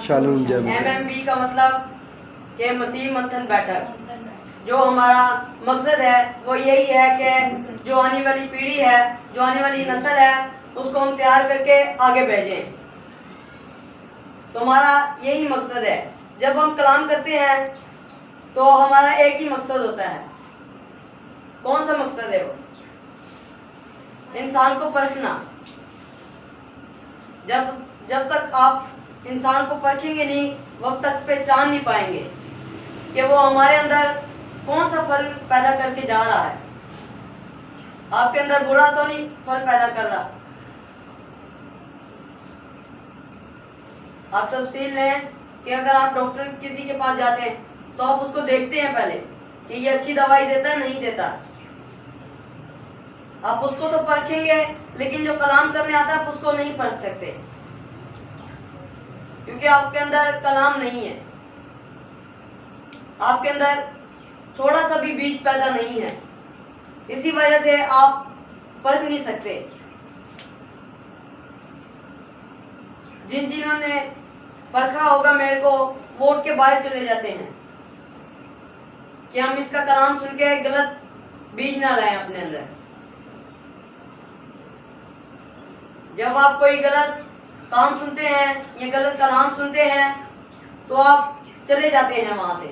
शालूम जब MMB का मतलब कि मसीह मंथन बैठक। जो हमारा मकसद है वो यही है कि जो आने वाली पीढ़ी है, जो आने वाली नस्ल है, उसको हम तैयार करके आगे भेजें। तो हमारा यही मकसद है। जब हम कलाम करते हैं तो हमारा एक ही मकसद होता है। कौन सा मकसद है वो? इंसान को परखना। जब तक आप इंसान को परखेंगे नहीं, वक्त तक पहचान नहीं पाएंगे कि वो हमारे अंदर कौन सा फल पैदा करके जा रहा है। आपके अंदर बुरा तो नहीं फल पैदा कर रहा। आप तफसील लें कि अगर आप डॉक्टर किसी के पास जाते हैं तो आप उसको देखते हैं पहले कि ये अच्छी दवाई देता है नहीं देता। आप उसको तो परखेंगे, लेकिन जो कलाम करने आता है आप उसको नहीं परख सकते, क्योंकि आपके अंदर कलाम नहीं है। आपके अंदर थोड़ा सा भी बीज पैदा नहीं है, इसी वजह से आप परख नहीं सकते। जिन्होंने परखा होगा मेरे को, वो उठ के बाहर चले जाते हैं कि हम इसका कलाम सुन के गलत बीज ना लाएं अपने अंदर। जब आप कोई गलत काम सुनते हैं या गलत कलाम सुनते हैं तो आप चले जाते हैं वहां से,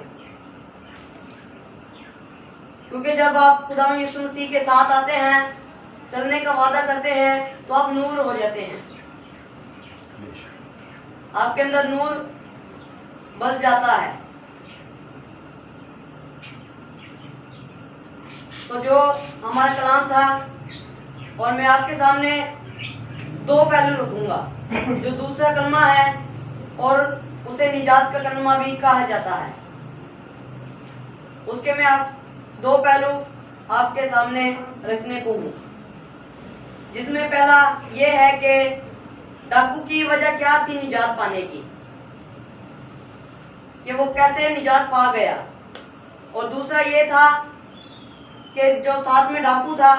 क्योंकि जब आप खुदा यीशु मसीह के साथ आते हैं, चलने का वादा करते हैं, तो आप नूर हो जाते हैं। आपके अंदर नूर बस जाता है। तो जो हमारा कलाम था, और मैं आपके सामने दो पहलू रखूंगा। जो दूसरा कलमा है और उसे निजात का कलमा भी कहा जाता है, उसके मैं आप दो पहलू आपके सामने रखने को हूँ। जिसमें पहला ये है कि डाकू की वजह क्या थी निजात पाने की, कि वो कैसे निजात पा गया। और दूसरा ये था कि जो साथ में डाकू था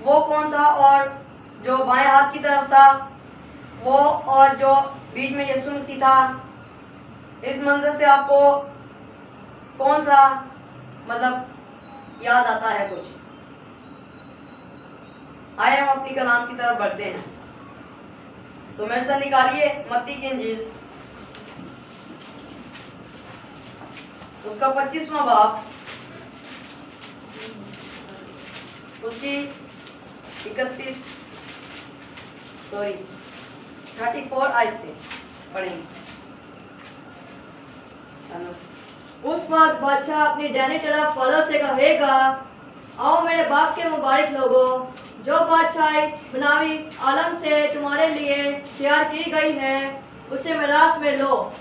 वो कौन था, और जो बाएं हाथ की तरफ था वो, और जो बीच में यीशु मसीह था। इस मंजर से आपको कौन सा मतलब याद आता है कुछ? आए हम अपनी कलाम की तरफ बढ़ते हैं। तो मेरे से निकालिए मत्ती की इंजील, उसका 25वां बाब, उसकी 34 आयत से पढ़ेंगे। उस वक्त बादशाह अपनी डैनी तरफ फलों से कहेगा, आओ मेरे बाप के मुबारक लोगों, जो बादशाही बनावी आलम से तुम्हारे लिए तैयार की गई है, उसे मिरास में लो।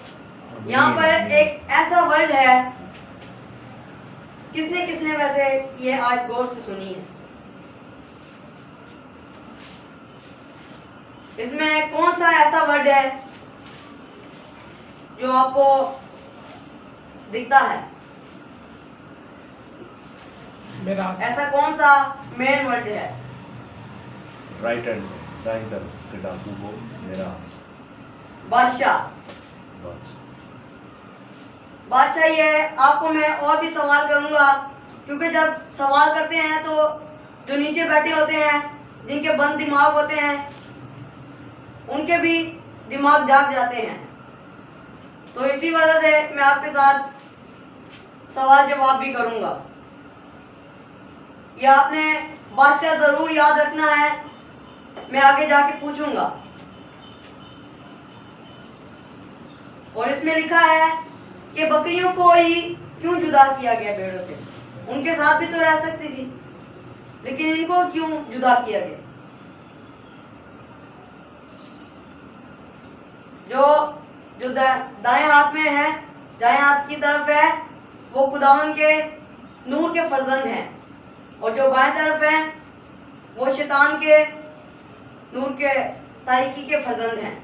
यहाँ पर एक ऐसा वर्ड है, किसने किसने वैसे ये आज गौर से सुनी है? इसमें कौन सा ऐसा वर्ड है जो आपको दिखता है? ऐसा कौन सा मेन वर्ड है? राइट हैंड से दाईं तरफ के डाकू को मिरास। बादशाह। बादशाह ये आपको मैं और भी सवाल करूंगा, क्योंकि जब सवाल करते हैं तो जो नीचे बैठे होते हैं, जिनके बंद दिमाग होते हैं, उनके भी दिमाग जाग जाते हैं। तो इसी वजह से मैं आपके साथ सवाल जवाब भी करूंगा। ये आपने बादशाह जरूर याद रखना है, मैं आगे जाके पूछूंगा। और इसमें लिखा है कि बकरियों को ही क्यों जुदा किया गया भेड़ों से? उनके साथ भी तो रह सकती थी, लेकिन इनको क्यों जुदा किया गया? जो दाएं हाथ में है, दाएं हाथ की तरफ है, वो खुदावन के नूर के फर्जंद हैं, और जो बाएं तरफ है वो शैतान के नूर के तारीकी के फर्जंद हैं।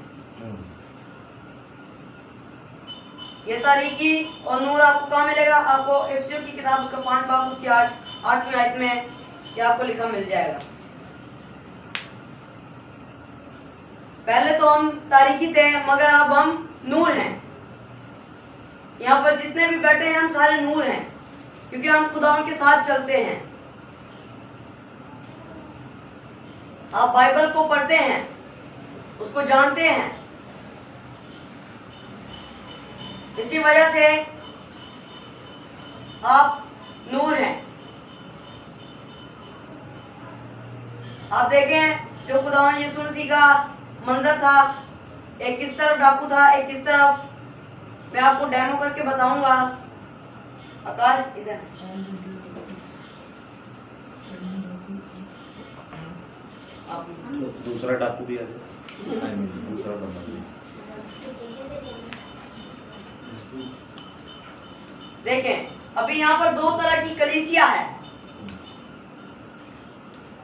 ये तारीकी और नूर आपको कहाँ मिलेगा? आपको इफ्सियों की किताब उसका 5 बाब उसकी 8वीं आयत में ये आपको लिखा मिल जाएगा। पहले तो हम तारीकी थे, मगर अब हम नूर हैं। यहाँ पर जितने भी बैठे हैं हम सारे नूर हैं, क्योंकि हम खुदावन के साथ चलते हैं। आप बाइबल को पढ़ते हैं, उसको जानते हैं, इसी वजह से आप नूर हैं। आप देखें जो खुदावन यीशु मसीह का मंजर था, एक किस तरफ डाकू था, एक किस तरफ, मैं आपको डेमो करके बताऊंगा। आकाश इधर, दूसरा डाकू भी आ जाए, दूसरा बंदा भी। देखें अभी यहाँ पर दो तरह की कलीसिया है,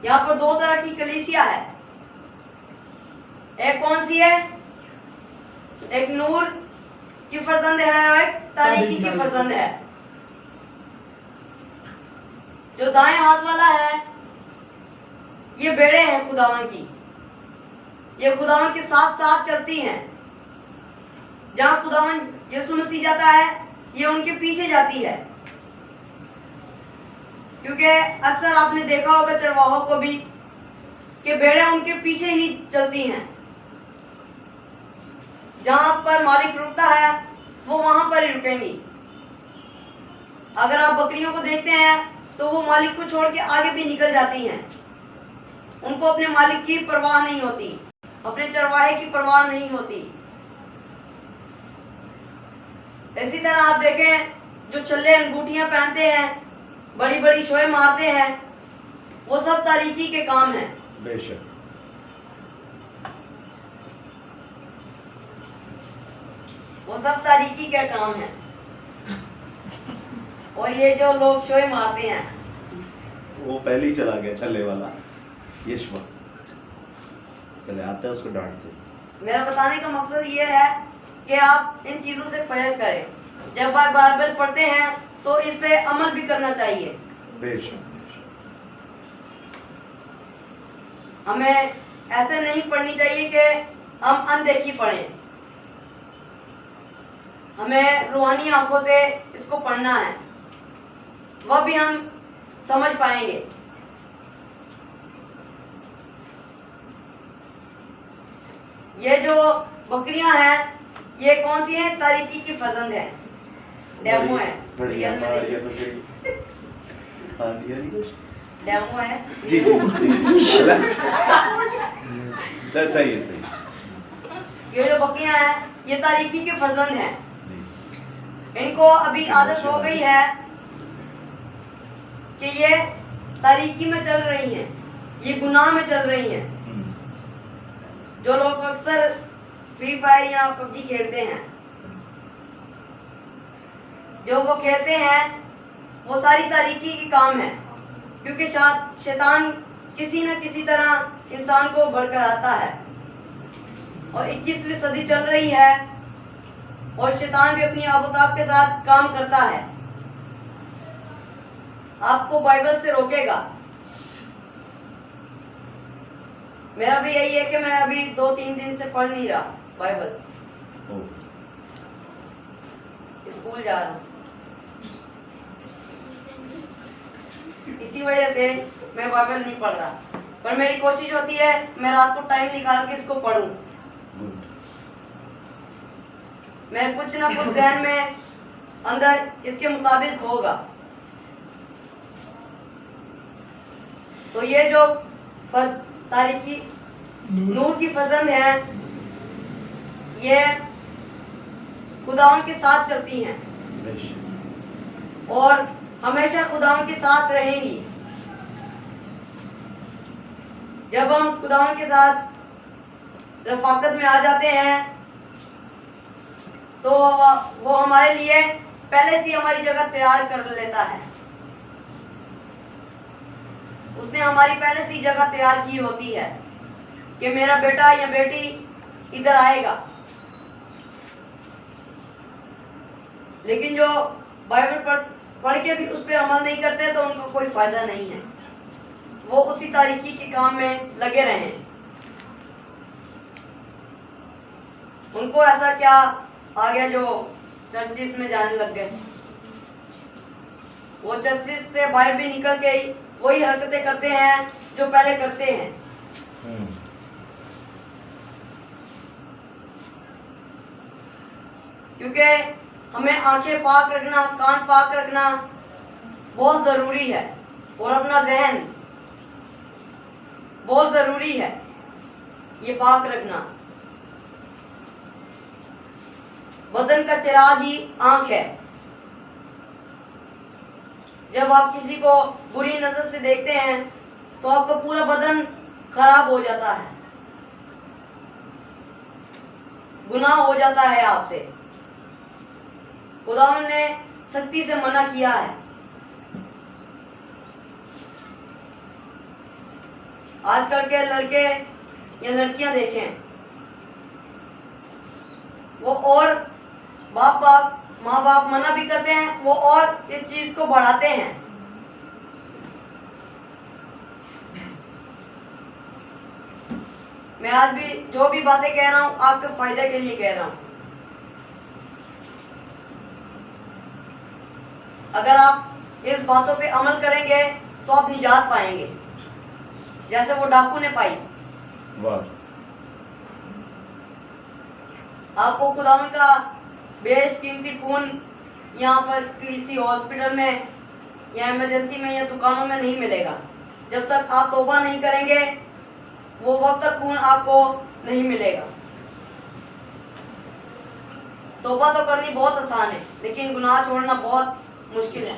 यहाँ पर दो तरह की कलीसिया है। एक कौन सी है? एक नूर की फर्जंद है और एक तारीकी की फर्जंद है। जो दाएं हाथ वाला है ये बेड़े हैं खुदावन की, ये खुदावन के साथ साथ चलती हैं। जहां खुदावन यीशु मसीह जाता है ये उनके पीछे जाती है, क्योंकि अक्सर आपने देखा होगा चरवाहों को भी कि भेड़ें उनके पीछे ही चलती हैं। जहां पर मालिक रुकता है वो वहां पर ही रुकेंगी। अगर आप बकरियों को देखते हैं तो वो मालिक को छोड़ के आगे भी निकल जाती हैं। उनको अपने मालिक की परवाह नहीं होती, अपने चरवाहे की परवाह नहीं होती। इसी तरह आप देखें जो छल्ले अंगूठियां पहनते हैं, बड़ी बड़ी शोएं मारते हैं, वो सब तारीकी के काम हैं। बेशक। वो सब तारीकी का काम है। और ये जो लोग शोएं मारते हैं, वो पहले ही चला गया छल्ले वाला यशवा, चले आते हैं उसको डांटते। मेरा बताने का मकसद ये है कि आप इन चीजों से परहेज करें। जब आप बाइबल पढ़ते हैं तो इस पे अमल भी करना चाहिए। बेशक। हमें ऐसे नहीं पढ़नी चाहिए कि हम अनदेखी पढ़ें। हमें रूहानी आंखों से इसको पढ़ना है, वह भी हम समझ पाएंगे। ये जो बकरियां हैं ये कौन सी हैं? तारीकी की फर्जंद है। डेमो है, रियल में नहीं। डेमो है। जी जी सही है, सही। ये जो बकरियां हैं ये तारीकी के फर्जंद हैं। इनको अभी आदत हो गई है कि ये तारीकी में चल रही हैं, ये गुनाह में चल रही हैं। जो लोग अक्सर फ्री फायर या पबजी खेलते हैं, जो वो खेलते हैं वो सारी तारीकी के काम है, क्योंकि शैतान किसी न किसी तरह इंसान को भड़कर आता है। और 21वीं सदी चल रही है और शैतान भी अपनी आबोताब के साथ काम करता है, आपको बाइबल से रोकेगा। मेरा भी यही है कि मैं अभी 2-3 दिन से पढ़ नहीं रहा बाइबल, स्कूल जा रहा हूँ, इसी वजह से मैं बाइबल नहीं पढ़ रहा। पर मेरी कोशिश होती है मैं रात को टाइम निकाल के इसको पढूं। मैं कुछ ना कुछ ज़हन में अंदर इसके मुताबिक होगा। तो ये जो तारीकी नूर की फजंद है ये खुदावन के साथ चलती हैं और हमेशा खुदावन के साथ रहेंगी। जब हम खुदावन के साथ रफाकत में आ जाते हैं तो वो हमारे लिए पहले से हमारी जगह तैयार कर लेता है। उसने हमारी पहले से जगह तैयार की होती है कि मेरा बेटा या बेटी इधर आएगा। लेकिन जो बाइबल पढ़ के भी उस पर अमल नहीं करते तो उनका कोई फायदा नहीं है, वो उसी तारीकी के काम में लगे रहें। उनको ऐसा क्या आ गया जो चर्चिस में जाने लग गए? वो चर्चिस से बाहर भी निकल के ही वही हरकतें करते हैं जो पहले करते हैं। क्योंकि हमें आंखें पाक रखना, कान पाक रखना बहुत जरूरी है, और अपना जहन बहुत जरूरी है ये पाक रखना। बदन का चिराग ही आंख है। जब आप किसी को बुरी नजर से देखते हैं तो आपका पूरा बदन खराब हो जाता है, गुनाह हो जाता है आपसे। खुदावंद ने सख्ती से मना किया है। आजकल के लड़के या लड़कियां देखें, वो और माँ बाप मना भी करते हैं, वो और इस चीज को बढ़ाते हैं। मैं आज भी जो भी बातें कह रहा हूं आपके फायदे के लिए कह रहा हूं। अगर आप इस बातों पे अमल करेंगे तो आप निजात पाएंगे, जैसे वो डाकू ने पाई। वाह। आपको खुदावंद का बेशकीमती खून यहाँ पर किसी हॉस्पिटल में या इमरजेंसी में या दुकानों में नहीं मिलेगा। जब तक आप तौबा नहीं करेंगे वो वक्त तक खून आपको नहीं मिलेगा। तौबा तो करनी बहुत आसान है, लेकिन गुनाह छोड़ना बहुत मुश्किल है।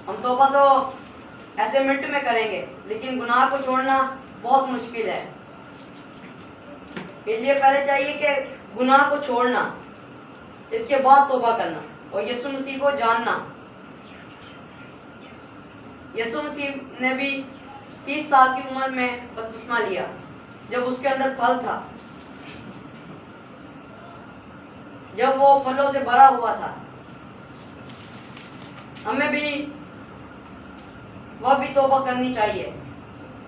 हम तौबा तो ऐसे मिनट में करेंगे, लेकिन गुनाह को छोड़ना बहुत मुश्किल है। इसलिए पहले चाहिए कि गुनाह को छोड़ना, इसके बाद तौबा करना और यीशु मसीह को जानना। यीशु मसीह ने भी 30 साल की उम्र में बपतिस्मा लिया, जब उसके अंदर फल था, जब वो फलों से भरा हुआ था। हमें भी वह भी तौबा करनी चाहिए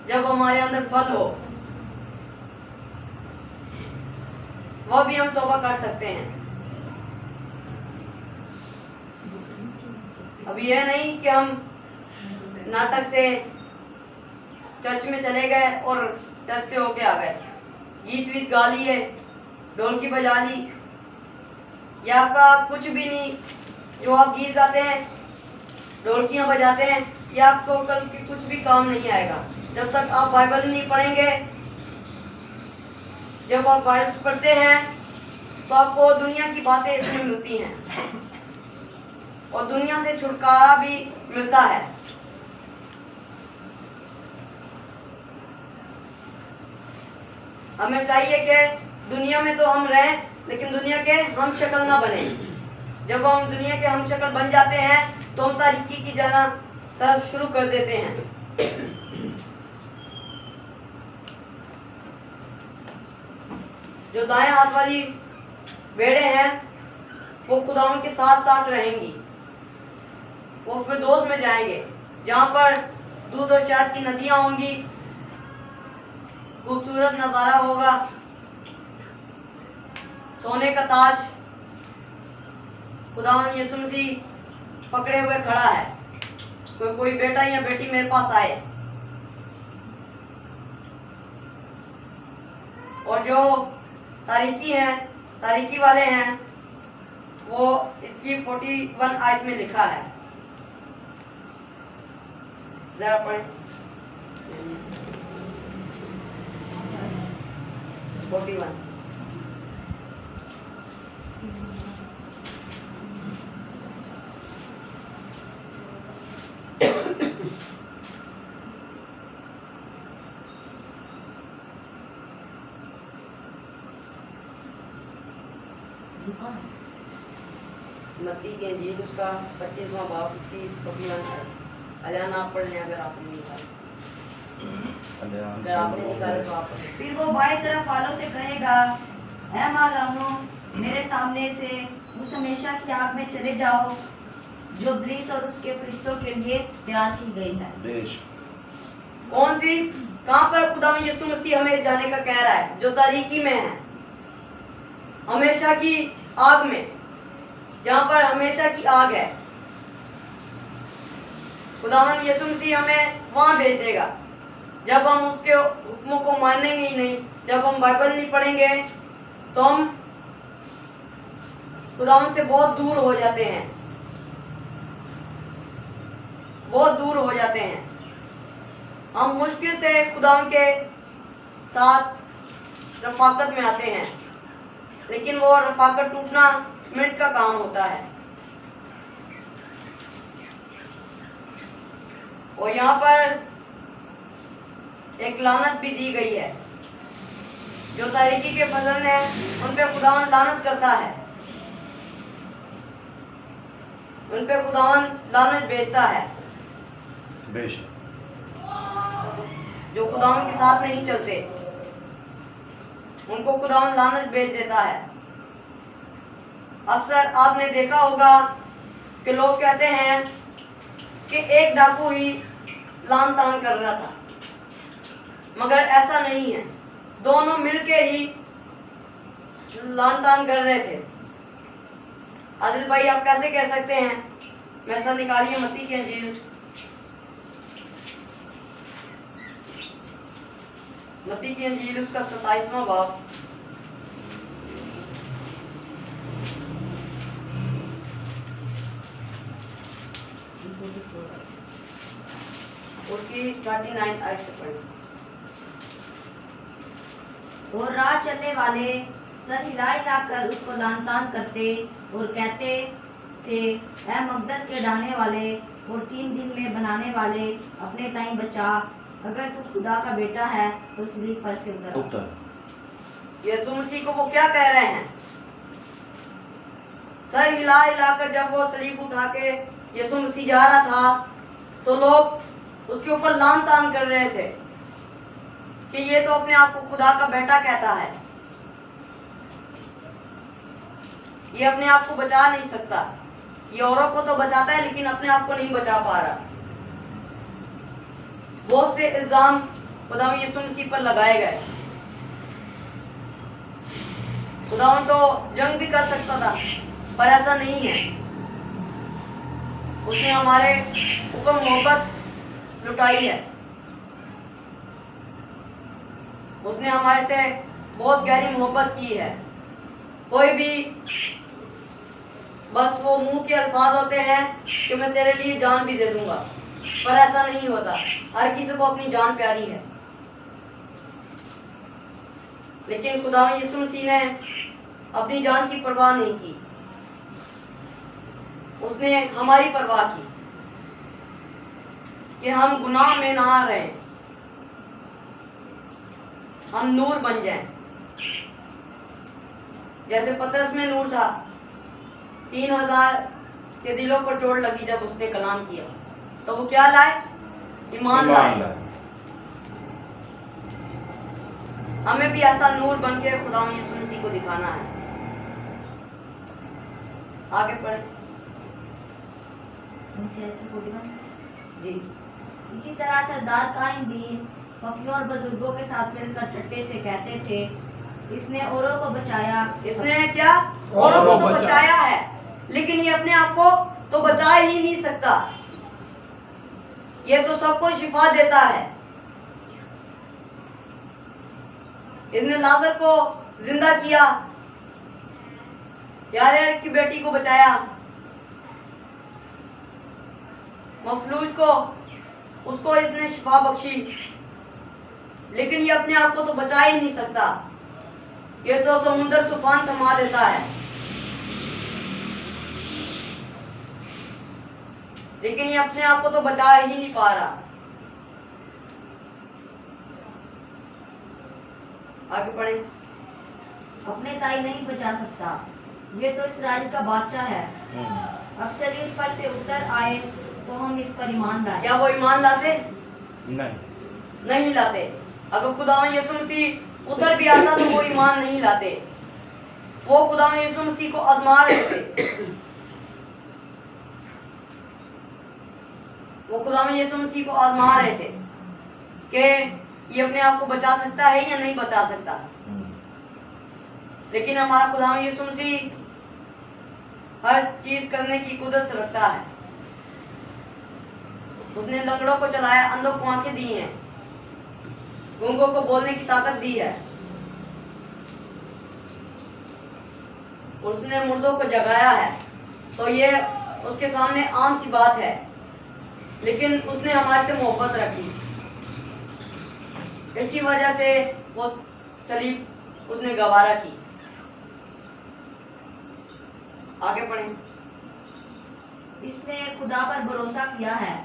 जब हमारे अंदर फल हो, वह भी हम तौबा कर सकते हैं। अब यह नहीं कि हम नाटक से चर्च में चले गए और चर्च से होके आ गए, गीत वीत गा लिए, ढोलकी बजा ली, या आपका कुछ भी नहीं, जो आप गीत गाते हैं, ढोलकियां बजाते हैं, या आपको कल के कुछ भी काम नहीं आएगा जब तक आप बाइबल नहीं पढ़ेंगे। जब आप बाइबल पढ़ते हैं तो आपको दुनिया की बातें इसमें मिलती हैं और दुनिया से छुटकारा भी मिलता है। हमें चाहिए कि दुनिया में तो हम रहें, लेकिन दुनिया के हम शक्ल ना बने। जब हम दुनिया के हम शक्ल बन जाते हैं तो हम तारीकी की जाना तरफ शुरू कर देते हैं। जो दाएं हाथ वाली भेड़ें हैं वो खुदावंद के साथ साथ रहेंगी। वो फिरदौस में जाएंगे जहां पर दूध और शहद की नदियां होंगी, खूबसूरत नजारा होगा, सोने का ताज। खुदावंद यीशु मसीह पकड़े हुए खड़ा है, कोई बेटा या बेटी मेरे पास आए। और जो तारीकी हैं, तारीकी वाले हैं, वो इसकी 41 आयत में लिखा है, जरा पढ़ें। 41 मत्ती की इंजील उसका 25वां बाब उसकी 41 है। अजान आप पढ़ लें अगर आपने निकाला, अगर आपने निकाला तो आप पढ़ें। फिर वो बाएं तरफ वालों से कहेगा, ऐ मालानो, मेरे सामने से उस हमेशा की आग में चले जाओ जो इब्लीस और उसके फरिश्तों के लिए तैयार की गई है। देश कौन सी? कहाँ पर खुदा यीशु मसीह हमें जाने का कह रहा है? जो तारीकी में है, हमेशा की आग में, जहाँ पर हमेशा की आग है। खुदावंद यीशु मसीह हमें वहाँ भेज देगा। जब हम उसके हुक्मों को मानेंगे ही नहीं, जब हम बाइबल नहीं पढ़ेंगे, तो हम खुदावंद से बहुत दूर हो जाते हैं, बहुत दूर हो जाते हैं। हम मुश्किल से खुदावंद के साथ रफाकत में आते हैं, लेकिन वो रफाकत टूटना मिनट का काम होता है। और यहाँ पर एक लानत भी दी गई है। जो तारीकी के फजल है उन पे खुदावन लानत करता है, उन पे खुदावन लानत भेजता है। बेशक जो खुदावन के साथ नहीं चलते उनको खुदावन लानत भेज देता है। अक्सर आपने देखा होगा कि लोग कहते हैं कि एक डाकू ही लान तान कर रहा था, मगर ऐसा नहीं है। दोनों मिलके ही लान तान कर रहे थे। आदिल भाई, आप कैसे कह सकते हैं? मैसा निकालिए मत्ती की अंजील, मत्ती की अंजील उसका 27वां बाब, उसकी 29 आयत से पढ़ें। और राह चलने वाले सर हिला हिलाकर उसको लान तान करते और कहते थे, ऐ मकदस के डाने वाले और 3 दिन में बनाने वाले, अपने ताई बचा। अगर तू खुदा का बेटा है तो सलीब पर से उतर आ। यीशु मसीह को वो क्या कह रहे हैं? सर हिला हिलाकर जब वो सलीब उठा के यीशु मसीह जा रहा था, तो लोग उसके ऊपर लान तान कर रहे थे कि ये तो अपने आप को खुदा का बेटा कहता है, ये अपने आप को बचा नहीं सकता, ये औरों को तो बचाता है लेकिन अपने आप को नहीं बचा पा रहा। बहुत से इल्जाम खुदा यीशु मसीह पर लगाए गए। खुदावन तो जंग भी कर सकता था, पर ऐसा नहीं है। उसने हमारे ऊपर मोहब्बत लुटाई है, उसने हमारे से बहुत गहरी मोहब्बत की है। कोई भी बस वो मुंह के अल्फाज होते हैं कि मैं तेरे लिए जान भी दे दूंगा, पर ऐसा नहीं होता। हर किसी को अपनी जान प्यारी है, लेकिन खुदा यीशु मसीह ने अपनी जान की परवाह नहीं की, उसने हमारी परवाह की कि हम गुनाह में ना रहें, हम नूर बन जाएं। जैसे पतरस में नूर था, 3000 के दिलों पर चोट लगी जब उसने कलाम किया, तो वो क्या लाए? ईमान लाए। हमें भी ऐसा नूर बन के खुदा यीशु मसीह को दिखाना है। आगे पढ़े जी। इसी तरह सरदार कायम भी फकीरों और बुजुर्गों के साथ मिलकर टट्टे से कहते थे, इसने औरों को बचाया। इसने क्या? औरों को तो बचाया है, लेकिन ये अपने आप को तो बचा ही नहीं सकता। ये तो सबको शिफा देता है। इसने लाजर को जिंदा किया, यार की बेटी को बचाया, मफलूज को उसको इसने शिफा बख्शी, लेकिन ये अपने आप को तो बचा ही नहीं सकता। ये तो समुद्र तूफान थमा देता है, लेकिन ये अपने आप को तो बचा ही नहीं पा रहा। आगे पढ़े। अपने ताई नहीं बचा सकता, ये तो इस्राएल का बादशाह है। अब सलीब पर से उतर आए तो हम इस पर ईमान लाए। क्या वो ईमान लाते? नहीं लाते। अगर खुदा यीशु मसीह उतर भी आता तो वो ईमान नहीं लाते। वो खुदा यीशु मसीह को आजमा रहे थे। वो खुदा यीशु मसीह को आजमा रहे थे कि ये अपने आप को बचा सकता है या नहीं बचा सकता। लेकिन हमारा खुदा यीशु मसीह हर चीज करने की कुदरत रखता है। उसने लंगड़ों को चलाया, अंधों को आंखें दी हैं, गूंगों को बोलने की ताकत दी है, उसने मुर्दों को जगाया है। तो ये उसके सामने आम सी बात है, लेकिन उसने हमारे से मोहब्बत रखी। इसी वजह से वो सलीब उसने गवारा की। आगे पढ़ें। इसने खुदा पर भरोसा किया है,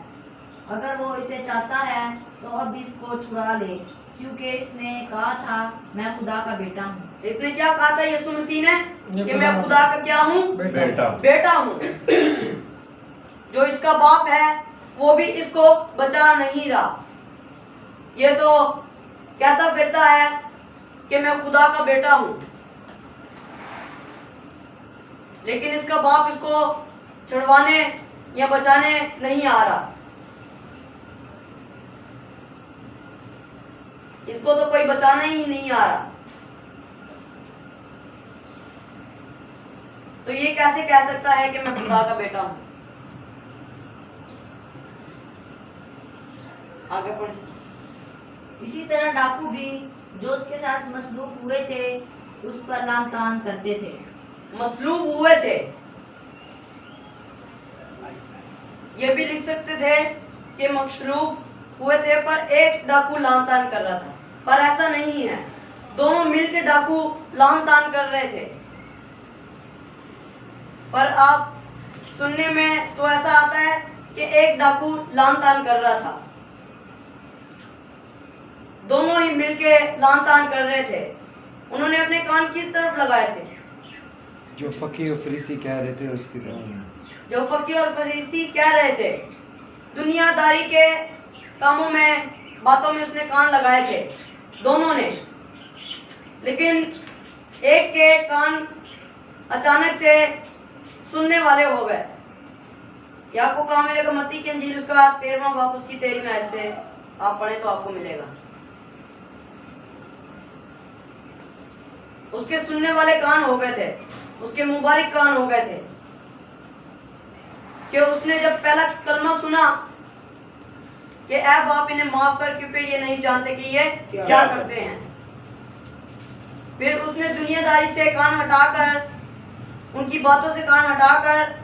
अगर वो इसे चाहता है तो अब इसको छुड़ा ले, क्योंकि इसने कहा था मैं खुदा का बेटा हूँ। इसने क्या कहा था यीशु मसीह ने कि मैं खुदा का क्या हूँ? बेटा हूँ। जो इसका बाप है वो भी इसको बचा नहीं रहा। ये तो कहता फिरता है कि मैं खुदा का बेटा हूँ, लेकिन इसका बाप इसको छुड़वाने या बचाने नहीं आ रहा। इसको तो कोई बचाना ही नहीं आ रहा। तो ये कैसे कह सकता है कि मैं खुदा का बेटा हूं? आगे पढ़ें। इसी तरह डाकू भी जो उसके साथ मसलूब हुए थे उस पर लान तान करते थे। मसलूब हुए थे, ये भी लिख सकते थे कि मसलूब हुए थे, पर एक डाकू लान तान कर रहा था। पर ऐसा नहीं है, दोनों मिलकर डाकू लान तान कर रहे थे। पर आप सुनने में तो ऐसा आता है कि एक डाकू लान तान कर रहा था, दोनों ही मिलके लान तान कर रहे थे। उन्होंने अपने कान किस तरफ लगाए थे? जो फकीर और फरीसी कह रहे थे उसकी तरफ। जो फकीर और फरीसी कह रहे थे, दुनियादारी के कामों में, बातों में उसने कान लगाए थे, दोनों ने। लेकिन एक के कान अचानक से सुनने वाले हो गए। ये आपको कहाँ मिलेगा? मत्ती की इंजील उसका 13वां बाब उसकी 13वीं आयत से आप पढ़े तो आपको मिलेगा। उसके सुनने वाले कान हो गए थे, उसके मुबारक कान हो गए थे कि उसने जब पहला कलमा सुना कि ऐ बाप इन्हें माफ कर, क्योंकि ये नहीं जानते कि ये क्या करते हैं। फिर उसने दुनियादारी से कान हटाकर, उनकी बातों से कान हटाकर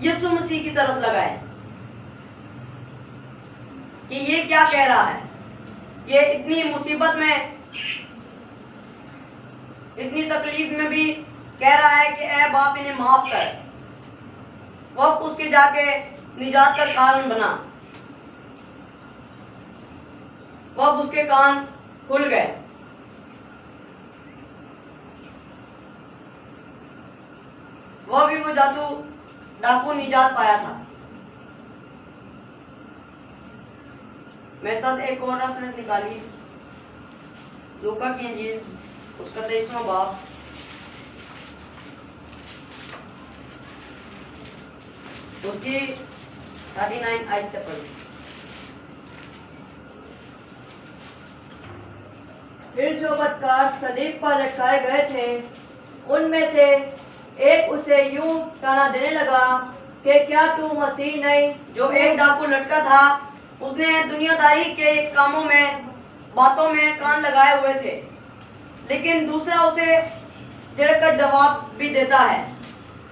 यीशु मसीह की तरफ लगाए कि ये क्या कह रहा है। ये इतनी मुसीबत में, इतनी तकलीफ में भी कह रहा है कि ऐ बाप इन्हें माफ कर। वो उसके जाके निजात का कारण बना। वह उसके कान खुल गए। वह भी वो डाकू निजात पाया था। मेरे साथ एक और रेफरेंस निकालिए, लूका की इंजील उसका 23वां बाब उसकी 39 आयत से पढ़िए। फिर जो बदकार सलीब पर लटकाए गए थे उनमें से एक उसे यूं ताना देने लगा कि क्या तू मसीह नहीं? जो एक डाकू लटका था, उसने दुनियादारी के कामों में, बातों में कान लगाए हुए थे, लेकिन दूसरा उसे झिड़क कर जवाब भी देता है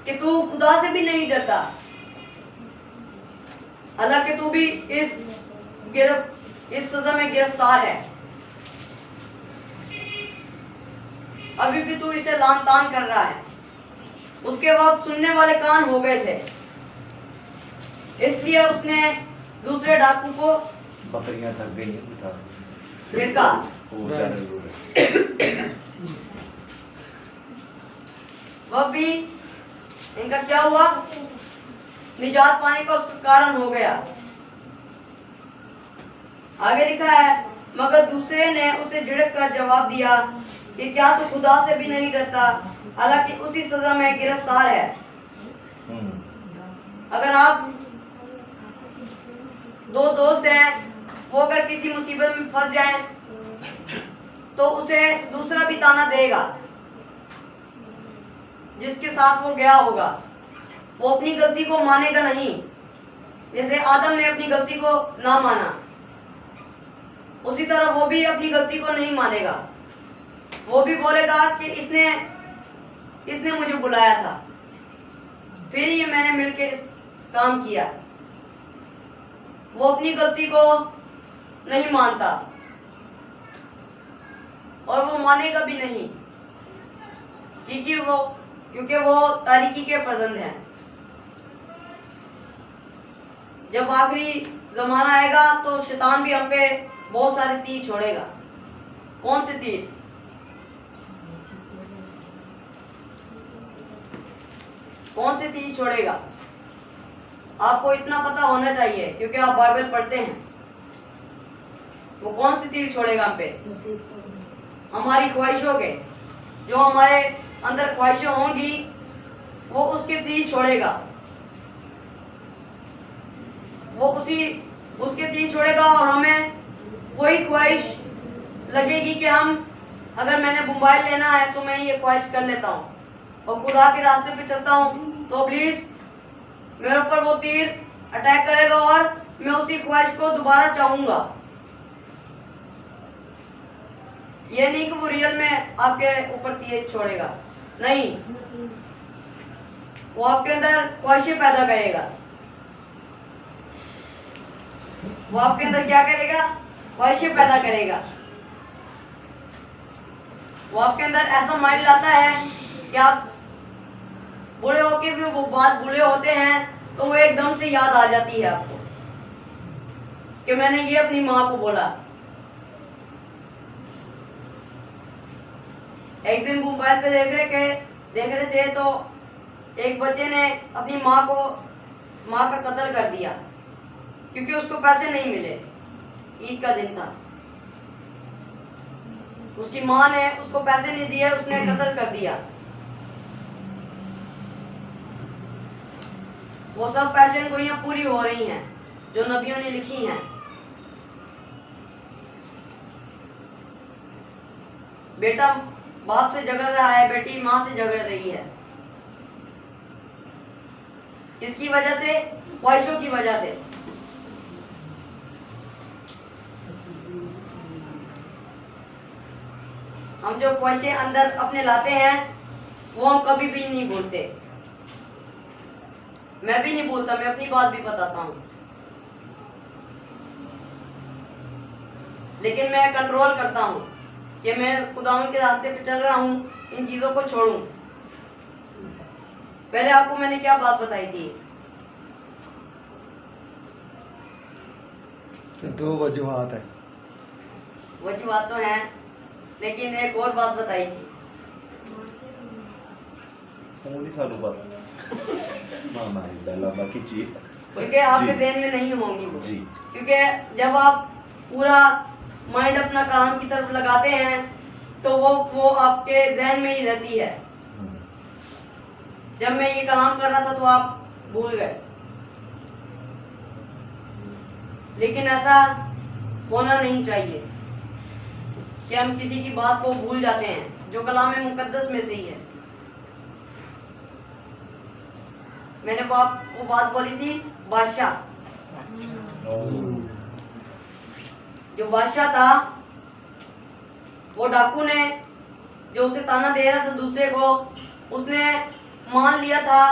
कि तू खुदा से भी नहीं डरता, हालांकि तू भी इस सजा में गिरफ्तार है, अभी भी तू इसे लान तान कर रहा है। उसके बाद सुनने वाले कान हो गए थे, इसलिए उसने दूसरे डाकू को बकरियां थक गई हैं उठा झिड़का। वो बेचारे रो रहे। वह भी इनका क्या हुआ? निजात पाने का उसका कारण हो गया। आगे लिखा है, मगर दूसरे ने उसे झिड़क कर जवाब दिया कि क्या तू खुदा से भी नहीं डरता, हालांकि उसी सजा में गिरफ्तार है। अगर आप दो दोस्त हैं, वो अगर किसी मुसीबत में फंस जाएं तो उसे दूसरा भी ताना देगा जिसके साथ वो गया होगा। वो अपनी गलती को मानेगा नहीं। जैसे आदम ने अपनी गलती को ना माना, उसी तरह वो भी अपनी गलती को नहीं मानेगा। वो भी बोलेगा कि इसने मुझे बुलाया था, फिर ये मैंने मिलके काम किया। वो अपनी गलती को नहीं मानता और वो मानेगा भी नहीं, क्योंकि वो तारीकी के फर्जंद हैं। जब आखिरी जमाना आएगा तो शैतान भी हम पे बहुत सारे तीर छोड़ेगा। कौन से तीर? कौन से तीर छोड़ेगा? आपको इतना पता होना चाहिए क्योंकि आप बाइबल पढ़ते हैं। वो कौन से तीर छोड़ेगा हम पे? हमारी ख्वाहिशों के, जो हमारे अंदर ख्वाहिशें होंगी वो उसके तीर छोड़ेगा। वो उसके तीर छोड़ेगा और हमें वही ख्वाहिश लगेगी कि अगर मैंने मोबाइल लेना है तो मैं ये ख्वाहिश कर लेता हूँ और खुदा के रास्ते पे चलता हूँ तो प्लीज मेरे ऊपर वो तीर अटैक करेगा और मैं उसी ख्वाहिश को दोबारा चाहूंगा। ये नहीं कि वो रियल में आपके ऊपर तीर छोड़ेगा, नहीं, वो आपके अंदर ख्वाहिशें पैदा करेगा। वो आपके अंदर क्या करेगा? ख्वाहिशें पैदा करेगा। वो आपके अंदर ऐसा माइंड लाता है कि आप बूढ़े होके भी वो बात बूढ़े होते हैं तो वो एकदम से याद आ जाती है आपको कि मैंने ये अपनी माँ को बोला। एक दिन मोबाइल पे देख रहे थे तो एक बच्चे ने अपनी माँ का कत्ल कर दिया क्योंकि उसको पैसे नहीं मिले। ईद का दिन था, उसकी माँ ने उसको पैसे नहीं दिए, उसने कत्ल कर दिया। वो सब पैशन गोइयां पूरी हो रही हैं जो नबियों ने लिखी हैं। बेटा बाप से झगड़ रहा है, बेटी माँ से झगड़ रही है। किसकी वजह से? ख्वाहिशों की वजह से। हम जो ख्वाहिशें अंदर अपने लाते हैं वो हम कभी भी नहीं भूलते। मैं भी नहीं भूलता, मैं अपनी बात भी बताता हूँ, लेकिन मैं कंट्रोल करता हूँ कि मैं खुदावन के रास्ते पे चल रहा हूँ, इन चीजों को छोड़ूं। पहले आपको मैंने क्या बात बताई थी? तो 2 वजूहात है। वजूहात तो हैं, लेकिन एक और बात बताई थी। क्योंकि आपके ज़हन में नहीं होंगी वो, क्योंकि जब आप पूरा माइंड अपना काम की तरफ लगाते हैं तो वो आपके ज़हन में ही रहती है। जब मैं ये कलाम कर रहा था तो आप भूल गए, लेकिन ऐसा होना नहीं चाहिए कि हम किसी की बात को भूल जाते हैं जो कलाम मुकद्दस में से ही है। मैंने वो बात बोली थी, बादशाह। जो बादशाह था, वो डाकू ने जो उसे ताना दे रहा था दूसरे को, उसने मान लिया था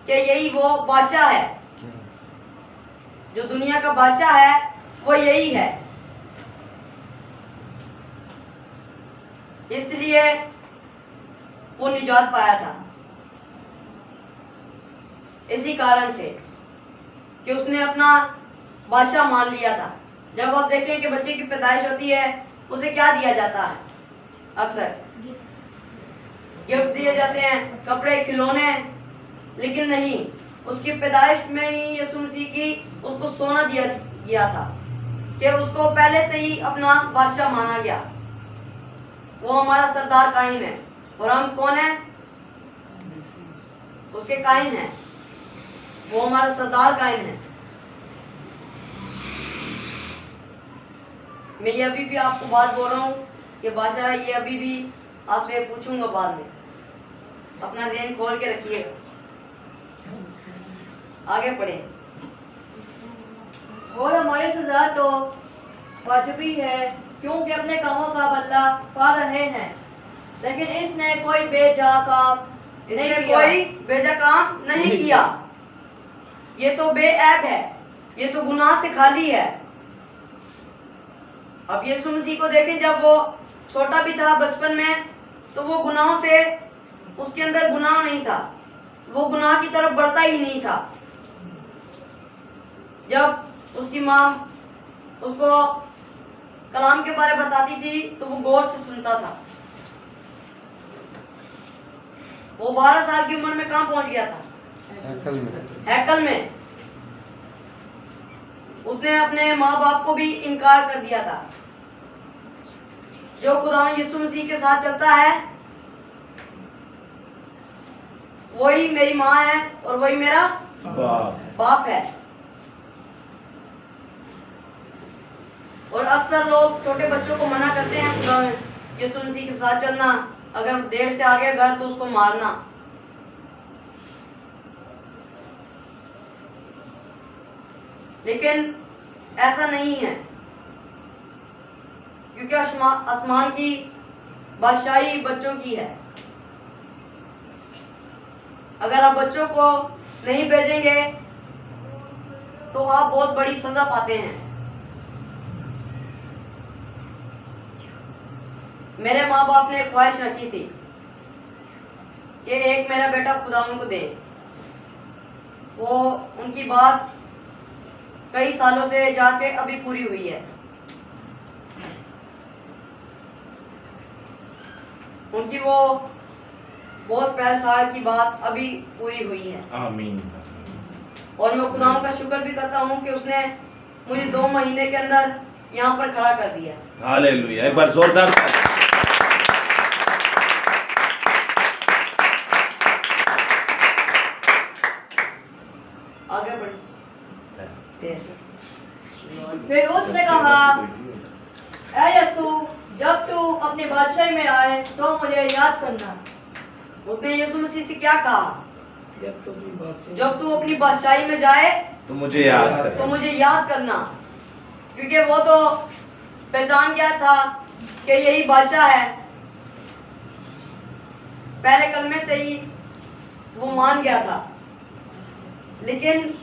कि यही वो बादशाह है, जो दुनिया का बादशाह है वो यही है। इसलिए वो निजात पाया था, इसी कारण से कि उसने अपना बादशाह मान लिया था। जब आप देखें कि बच्चे की पैदाइश होती है, उसे क्या दिया जाता है? अक्सर गिफ्ट दिए जाते हैं, कपड़े, खिलौने, लेकिन नहीं, उसकी पैदाइश में ही यीशु मसीह की उसको सोना दिया गया था कि उसको पहले से ही अपना बादशाह माना गया। वो हमारा सरदार काहिन है और हम कौन है? उसके काहिन है। वो हमारा सरदार काहिन है। मैं ये अभी भी आपको बात बोल रहा हूँ कि बादशाह ये अभी भी आपसे पूछूंगा बाद में, अपना ज़हन खोल के रखिएगा। आगे पढ़े। और हमारी सजा तो वाजिबी है, क्योंकि अपने कामों का बदला पा रहे हैं, लेकिन इसने कोई बेजा काम नहीं इसने किया। कोई बेजा काम नहीं किया। ये तो बेऐब है, ये तो गुनाह से खाली है। अब यीशु मसीह को देखें, जब वो छोटा भी था बचपन में, तो वो गुनाहों से, उसके अंदर गुनाह नहीं था, वो गुनाह की तरफ बढ़ता ही नहीं था। जब उसकी माँ उसको कलाम के बारे में बताती थी तो वो गौर से सुनता था। वो 12 साल की उम्र में कहाँ पहुंच गया था? हैकल में। उसने अपने माँ बाप को भी इनकार कर दिया था। जो खुदा यीशु मसीह के साथ चलता है वही मेरी माँ है और वही मेरा बाप है। और अक्सर लोग छोटे बच्चों को मना करते हैं खुदा यीशु मसीह के साथ चलना, अगर देर से आ गया घर तो उसको मारना। लेकिन ऐसा नहीं है, क्योंकि आसमान की बादशाही बच्चों की है। अगर आप बच्चों को नहीं भेजेंगे तो आप बहुत बड़ी सजा पाते हैं। मेरे माँ बाप ने ख्वाहिश रखी थी कि एक मेरा बेटा खुदा उनको दे। वो उनकी बात कई सालों से जाके अभी पूरी हुई है। उनकी वो बहुत पहले साल की बात अभी पूरी हुई है। आमीन। और मैं खुदा का शुक्र भी करता हूँ कि उसने मुझे 2 महीने के अंदर यहाँ पर खड़ा कर दिया। हालेलुया। एक बार जोरदार ताली। आगे बढ़। फिर उसने कहा, ऐ यीशु, जब तू अपनी बादशाही में आए तो मुझे याद करना। उसने यीशु मसीह से क्या कहा? जब तू अपनी बादशाही में जाए तो मुझे याद तो कर। मुझे याद करना। क्योंकि वो तो पहचान गया था कि यही बादशाह है। पहले कलमे से ही वो मान गया था। लेकिन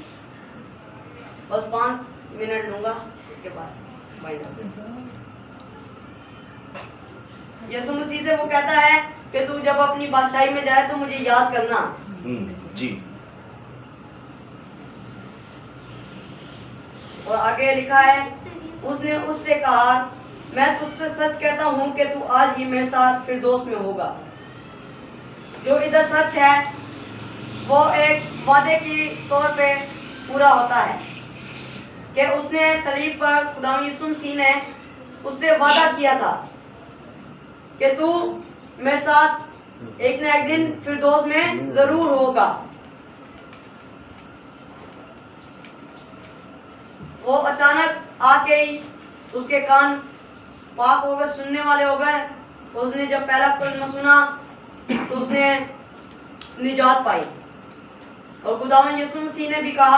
बस 5 मिनट लूंगा, इसके बाद यीशु मसीह से वो कहता है कि तू जब अपनी बादशाही में जाए तो मुझे याद करना। जी। और आगे लिखा है, उसने उससे कहा, मैं तुझसे सच कहता हूँ कि तू आज ही मेरे साथ फिरदौस में होगा। जो इधर सच है वो एक वादे की तौर पे पूरा होता है कि उसने सलीब पर खुदा यीशु मसीह ने उससे वादा किया था कि तू मेरे साथ एक न एक दिन फिरदौस में जरूर होगा। वो अचानक आके ही उसके कान पाक हो गए, सुनने वाले हो गए। उसने जब पहला कलमा सुना तो उसने निजात पाई। और खुदावंद यीशु मसीह ने भी कहा